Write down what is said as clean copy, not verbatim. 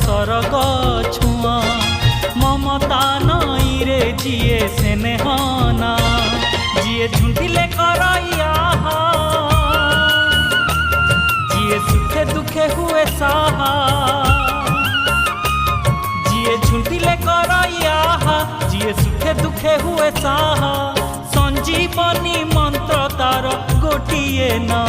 सरग छुआ ममता नई रे जिए स्नेहना जिए झुंटिले करैया जिए सुखे दुखे हुए साहा जिए झुंटिले करैया जिए सुखे दुखे हुए साहा संजीवनी मंत्र तार गोटिए ना